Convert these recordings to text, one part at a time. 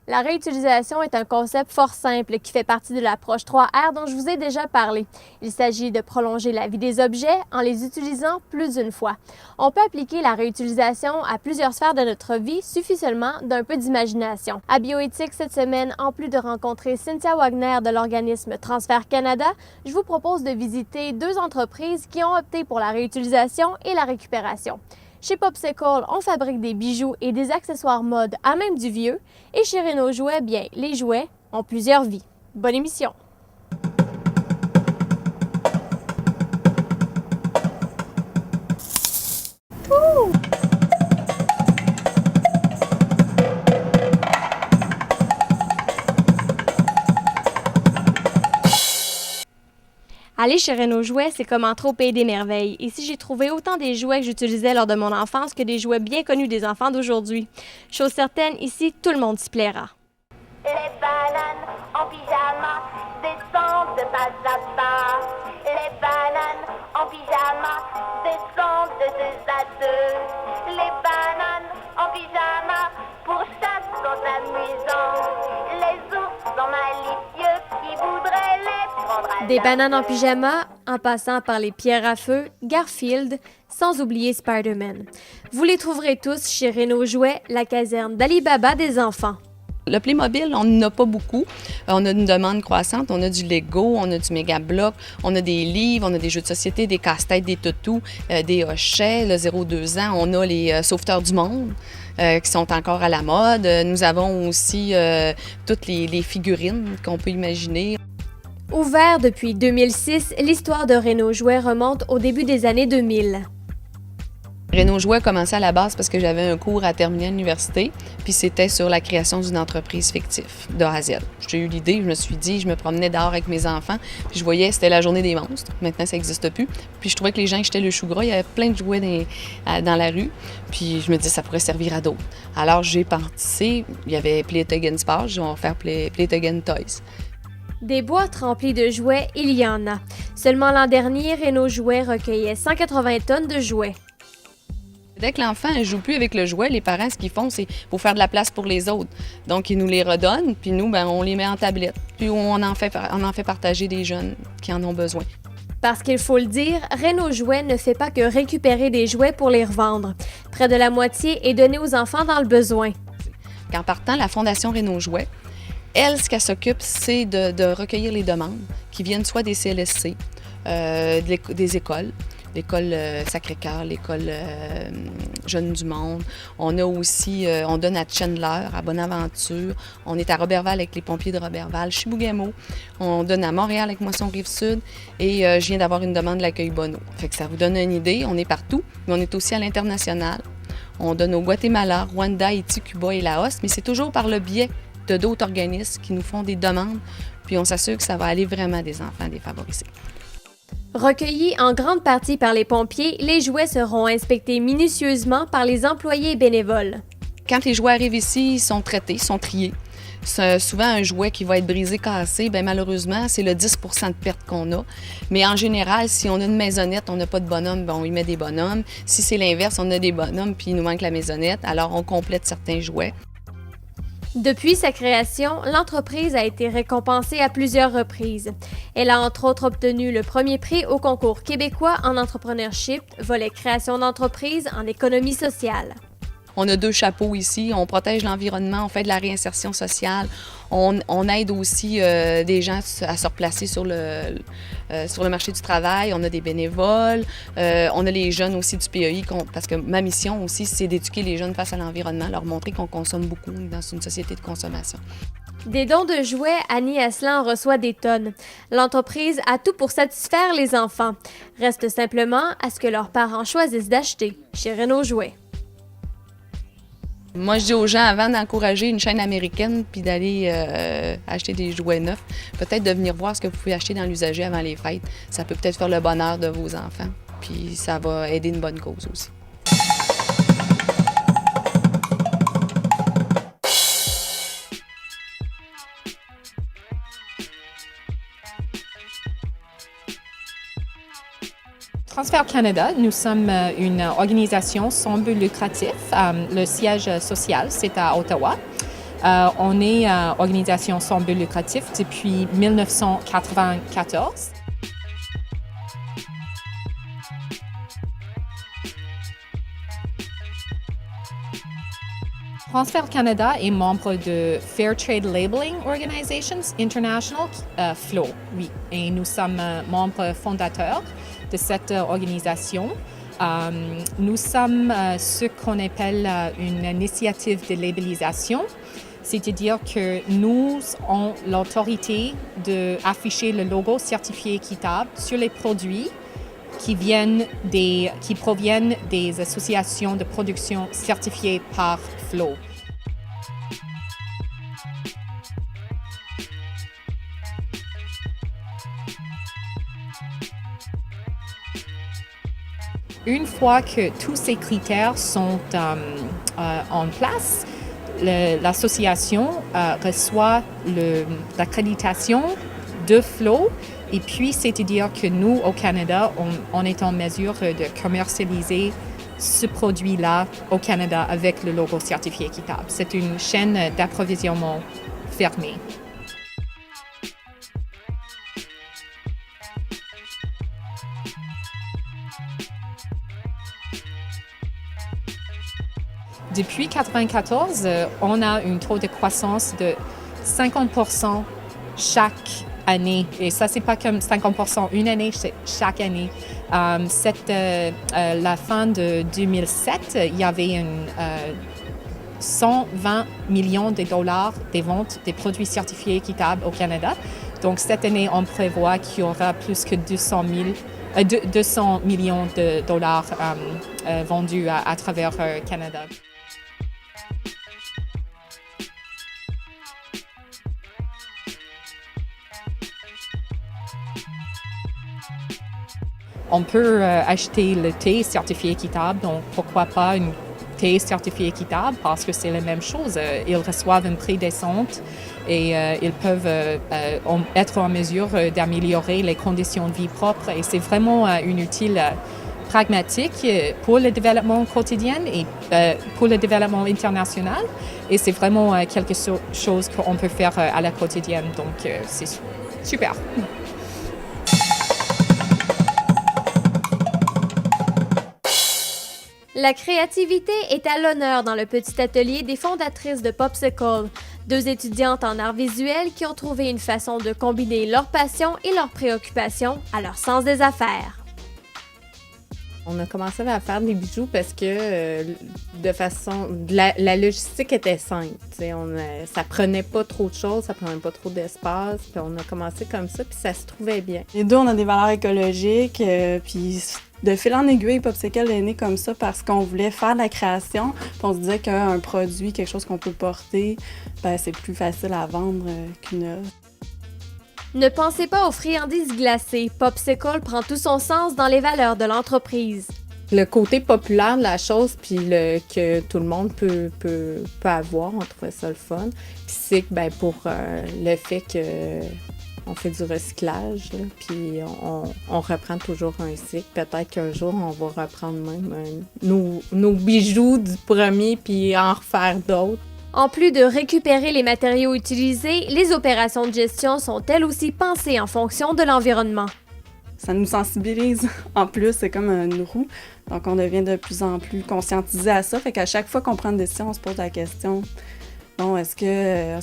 La réutilisation est un concept fort simple qui fait partie de l'approche 3R dont je vous ai déjà parlé. Il s'agit de prolonger la vie des objets en les utilisant plus d'une fois. On peut appliquer la réutilisation à plusieurs sphères de notre vie, suffit seulement d'un peu d'imagination. À Bioéthique cette semaine, en plus de rencontrer Cynthia Wagner de l'organisme Transfert Canada, je vous propose de visiter deux entreprises qui ont opté pour la réutilisation et la récupération. Chez Popsicle, on fabrique des bijoux et des accessoires mode à même du vieux. Et chez Renault Jouets, bien, les jouets ont plusieurs vies. Bonne émission! Ouh! Aller chez Renault Jouets, c'est comme entrer au pays des merveilles. Ici, j'ai trouvé autant des jouets que j'utilisais lors de mon enfance que des jouets bien connus des enfants d'aujourd'hui. Chose certaine, ici, tout le monde s'y plaira. Les bananes en pyjama descendent de pas à pas. Les bananes en pyjama descendent de deux à deux. Les bananes en pyjama pour chasse sont amusants. Les ours sont malicieux qui voudraient les prendre à Des la bananes en queue. pyjama, en passant par les pierres à feu, Garfield, sans oublier Spider-Man. Vous les trouverez tous chez Renault Jouets, la caserne d'Ali Baba des enfants. Le Playmobil, on n'en a pas beaucoup. On a une demande croissante. On a du Lego, on a du Mega Block, on a des livres, on a des jeux de société, des casse-têtes, des toutous, des hochets, le 0-2 ans. On a les sauveteurs du monde qui sont encore à la mode. Nous avons aussi toutes les figurines qu'on peut imaginer. Ouvert depuis 2006, l'histoire de Renault Jouets remonte au début des années 2000. Renault Jouets a commencé à la base parce que j'avais un cours à terminer à l'université, puis c'était sur la création d'une entreprise fictive, de A à Z. J'ai eu l'idée, je me suis dit, je me promenais dehors avec mes enfants, puis je voyais, c'était la journée des monstres. Maintenant, ça n'existe plus. Puis je trouvais que les gens jetaient le chou gras, il y avait plein de jouets dans la rue, puis je me disais, ça pourrait servir à d'autres. Alors, j'ai participé, il y avait Play It Again Sports, on va faire Play It Again Toys. Des boîtes remplies de jouets, il y en a. Seulement l'an dernier, Renault Jouets recueillait 180 tonnes de jouets. Dès que l'enfant ne joue plus avec le jouet, les parents, ce qu'ils font, c'est pour faire de la place pour les autres. Donc, ils nous les redonnent, puis nous, on les met en tablette. Puis on en fait partager des jeunes qui en ont besoin. Parce qu'il faut le dire, Renault Jouets ne fait pas que récupérer des jouets pour les revendre. Près de la moitié est donnée aux enfants dans le besoin. En partant, la Fondation Renault Jouets, elle, ce qu'elle s'occupe, c'est de recueillir les demandes qui viennent soit des CLSC, des écoles, l'école Sacré-Cœur, l'école Jeunes du Monde. On a aussi, on donne à Chandler, à Bonaventure. On est à Roberval avec les pompiers de Roberval, Chibougamau. On donne à Montréal avec Moisson Rive-Sud. Et je viens d'avoir une demande de l'accueil Bono. Fait que ça vous donne une idée. On est partout, mais on est aussi à l'international. On donne au Guatemala, Rwanda, Haïti, Cuba et Laos, mais c'est toujours par le biais de d'autres organismes qui nous font des demandes. Puis on s'assure que ça va aller vraiment à des enfants défavorisés. Recueillis en grande partie par les pompiers, les jouets seront inspectés minutieusement par les employés bénévoles. Quand les jouets arrivent ici, ils sont traités, sont triés. C'est souvent un jouet qui va être brisé, cassé, bien malheureusement, c'est le 10 % de perte qu'on a. Mais en général, si on a une maisonnette, on n'a pas de bonhomme, bien, on y met des bonhommes. Si c'est l'inverse, on a des bonhommes puis il nous manque la maisonnette, alors on complète certains jouets. Depuis sa création, l'entreprise a été récompensée à plusieurs reprises. Elle a entre autres obtenu le premier prix au concours québécois en entrepreneurship, volet création d'entreprise en économie sociale. On a 2 chapeaux ici, on protège l'environnement, on fait de la réinsertion sociale, on aide aussi des gens à se replacer sur le marché du travail, on a des bénévoles, on a les jeunes aussi du PEI, parce que ma mission aussi, c'est d'éduquer les jeunes face à l'environnement, leur montrer qu'on consomme beaucoup dans une société de consommation. Des dons de jouets, Annie Aslan en reçoit des tonnes. L'entreprise a tout pour satisfaire les enfants. Reste simplement à ce que leurs parents choisissent d'acheter chez Renault Jouets. Moi, je dis aux gens, avant d'encourager une chaîne américaine puis d'aller acheter des jouets neufs, peut-être de venir voir ce que vous pouvez acheter dans l'usager avant les fêtes. Ça peut peut-être faire le bonheur de vos enfants, puis ça va aider une bonne cause aussi. Transfert Canada, nous sommes une organisation sans but lucratif. Le siège social, c'est à Ottawa. On est une organisation sans but lucratif depuis 1994. Transfer Canada est membre de Fair Trade Labeling Organizations International, FLO, oui. Et nous sommes membres fondateurs de cette organisation. Nous sommes ce qu'on appelle une initiative de labellisation, c'est-à-dire que nous avons l'autorité d'afficher le logo certifié équitable sur les produits qui proviennent des associations de production certifiées par FLO. Une fois que tous ces critères sont en place, l'association reçoit l'accréditation de FLO. Et puis, c'est-à-dire que nous, au Canada, on est en mesure de commercialiser ce produit-là au Canada avec le logo certifié équitable. C'est une chaîne d'approvisionnement fermée. Depuis 1994, on a un taux de croissance de 50% chaque année. Et ça, c'est pas comme 50% une année, c'est chaque année. La fin de 2007, il y avait 120 millions de dollars des ventes des produits certifiés équitables au Canada. Donc, cette année, on prévoit qu'il y aura plus que 200 millions de dollars vendus à travers le Canada. On peut acheter le thé certifié équitable, donc pourquoi pas une thé certifié équitable, parce que c'est la même chose. Ils reçoivent un prix décent et ils peuvent être en mesure d'améliorer les conditions de vie propres. Et c'est vraiment une utile pragmatique pour le développement quotidien et pour le développement international. Et c'est vraiment quelque chose qu'on peut faire à la quotidienne. Donc, c'est super. La créativité est à l'honneur dans le petit atelier des fondatrices de Popsicle, deux étudiantes en arts visuels qui ont trouvé une façon de combiner leur passion et leurs préoccupations à leur sens des affaires. On a commencé à faire des bijoux parce que la logistique était simple. Ça prenait pas trop de choses, ça prenait pas trop d'espace. Puis on a commencé comme ça, puis ça se trouvait bien. Les deux, on a des valeurs écologiques, puis de fil en aiguille, Popsicle est né comme ça parce qu'on voulait faire de la création. Puis on se disait qu'un produit, quelque chose qu'on peut porter, ben, c'est plus facile à vendre qu'une œuvre. Ne pensez pas aux friandises glacées. Popsicle prend tout son sens dans les valeurs de l'entreprise. Le côté populaire de la chose, puis que tout le monde peut avoir, on trouvait ça le fun. Puis c'est que pour le fait que on fait du recyclage, là, puis on reprend toujours un cycle. Peut-être qu'un jour, on va reprendre même nos bijoux du premier, puis en refaire d'autres. En plus de récupérer les matériaux utilisés, les opérations de gestion sont elles aussi pensées en fonction de l'environnement. Ça nous sensibilise. En plus, c'est comme une roue. Donc, on devient de plus en plus conscientisé à ça. Fait qu'à chaque fois qu'on prend une décision, on se pose la question, bon, est-ce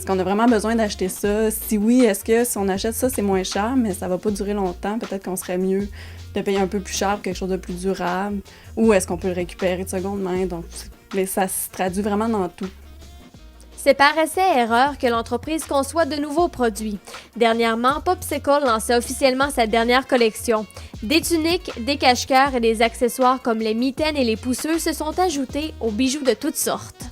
qu'on a vraiment besoin d'acheter ça? Si oui, est-ce que si on achète ça, c'est moins cher, mais ça va pas durer longtemps? Peut-être qu'on serait mieux de payer un peu plus cher pour quelque chose de plus durable. Ou est-ce qu'on peut le récupérer de seconde main? Donc, mais ça se traduit vraiment dans tout. C'est par essai-erreur que l'entreprise conçoit de nouveaux produits. Dernièrement, Popsicle lançait officiellement sa dernière collection. Des tuniques, des cache-cœurs et des accessoires comme les mitaines et les pousseux se sont ajoutés aux bijoux de toutes sortes.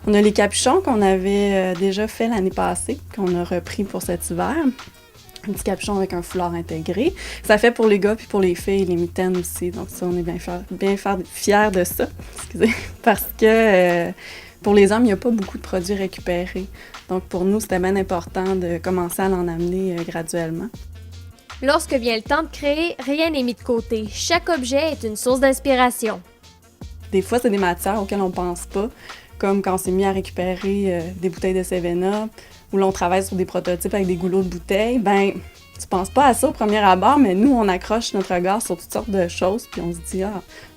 On a les capuchons qu'on avait déjà fait l'année passée, qu'on a repris pour cet hiver. Un petit capuchon avec un foulard intégré. Ça fait pour les gars puis pour les filles, les mitaines aussi. Donc ça, on est bien fiers de ça. Excusez. Parce que pour les hommes, il n'y a pas beaucoup de produits récupérés. Donc pour nous, c'était bien important de commencer à l'en amener graduellement. Lorsque vient le temps de créer, rien n'est mis de côté. Chaque objet est une source d'inspiration. Des fois, c'est des matières auxquelles on pense pas. comme quand on s'est mis à récupérer des bouteilles de 7-Up, où l'on travaille sur des prototypes avec des goulots de bouteilles, ben tu penses pas à ça au premier abord, mais nous, on accroche notre regard sur toutes sortes de choses, puis on se dit,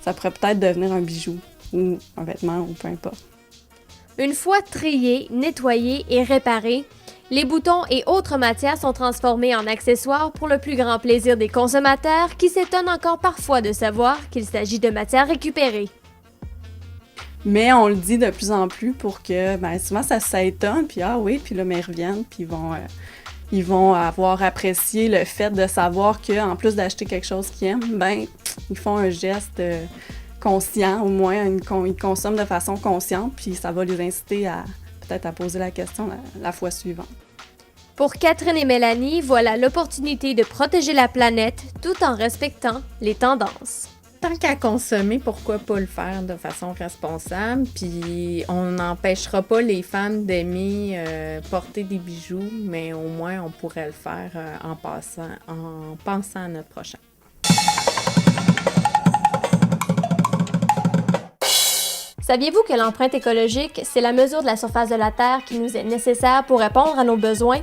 ça pourrait peut-être devenir un bijou, ou un vêtement, ou peu importe. Une fois triés, nettoyés et réparés, les boutons et autres matières sont transformés en accessoires pour le plus grand plaisir des consommateurs qui s'étonnent encore parfois de savoir qu'il s'agit de matières récupérées. Mais on le dit de plus en plus pour que, ben souvent ça étonne, puis puis là, mais ils reviennent, puis ils vont avoir apprécié le fait de savoir qu'en plus d'acheter quelque chose qu'ils aiment, ben ils font un geste conscient, au moins ils consomment de façon consciente, puis ça va les inciter à peut-être à poser la question la fois suivante. Pour Catherine et Mélanie, voilà l'opportunité de protéger la planète tout en respectant les tendances. Tant qu'à consommer, pourquoi pas le faire de façon responsable? Puis on n'empêchera pas les femmes d'aimer porter des bijoux, mais au moins on pourrait le faire en pensant à notre prochain. Saviez-vous que l'empreinte écologique, c'est la mesure de la surface de la Terre qui nous est nécessaire pour répondre à nos besoins?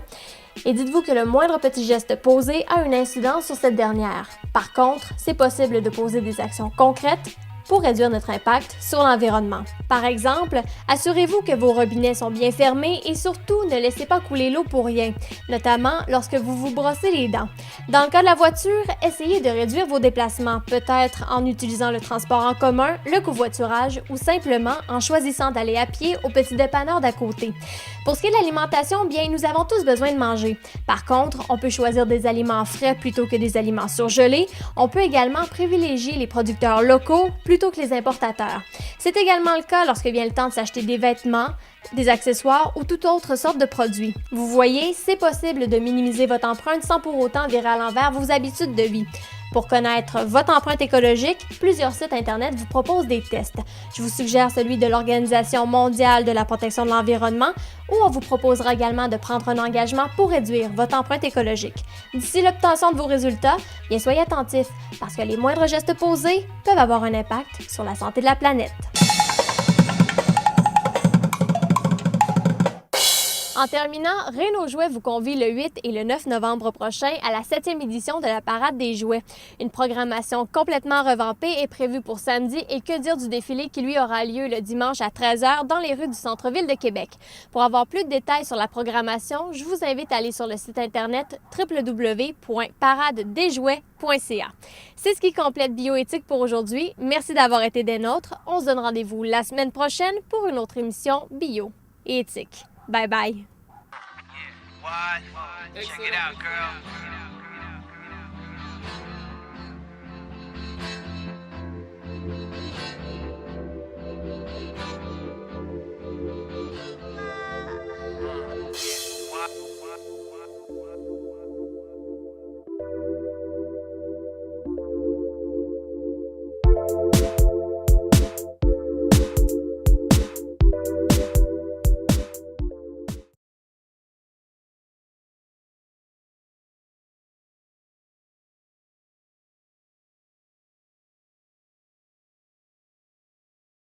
Et dites-vous que le moindre petit geste posé a une incidence sur cette dernière. Par contre, c'est possible de poser des actions concrètes pour réduire notre impact sur l'environnement. Par exemple, assurez-vous que vos robinets sont bien fermés et surtout ne laissez pas couler l'eau pour rien, notamment lorsque vous vous brossez les dents. Dans le cas de la voiture, essayez de réduire vos déplacements, peut-être en utilisant le transport en commun, le covoiturage ou simplement en choisissant d'aller à pied au petit dépanneur d'à côté. Pour ce qui est de l'alimentation, bien, nous avons tous besoin de manger. Par contre, on peut choisir des aliments frais plutôt que des aliments surgelés. On peut également privilégier les producteurs locaux plutôt que les importateurs. C'est également le cas lorsque vient le temps de s'acheter des vêtements, des accessoires ou toute autre sorte de produits. Vous voyez, c'est possible de minimiser votre empreinte sans pour autant virer à l'envers vos habitudes de vie. Pour connaître votre empreinte écologique, plusieurs sites Internet vous proposent des tests. Je vous suggère celui de l'Organisation mondiale de la protection de l'environnement, où on vous proposera également de prendre un engagement pour réduire votre empreinte écologique. D'ici l'obtention de vos résultats, bien soyez attentifs, parce que les moindres gestes posés peuvent avoir un impact sur la santé de la planète. En terminant, Renault Jouets vous convie le 8 et le 9 novembre prochain à la 7e édition de la Parade des Jouets. Une programmation complètement revampée est prévue pour samedi et que dire du défilé qui lui aura lieu le dimanche à 13h dans les rues du centre-ville de Québec. Pour avoir plus de détails sur la programmation, je vous invite à aller sur le site internet www.paradedesjouets.ca. C'est ce qui complète Bioéthique pour aujourd'hui. Merci d'avoir été des nôtres. On se donne rendez-vous la semaine prochaine pour une autre émission Bio et Éthique. Bye bye. Yeah, what? Check it out, girl.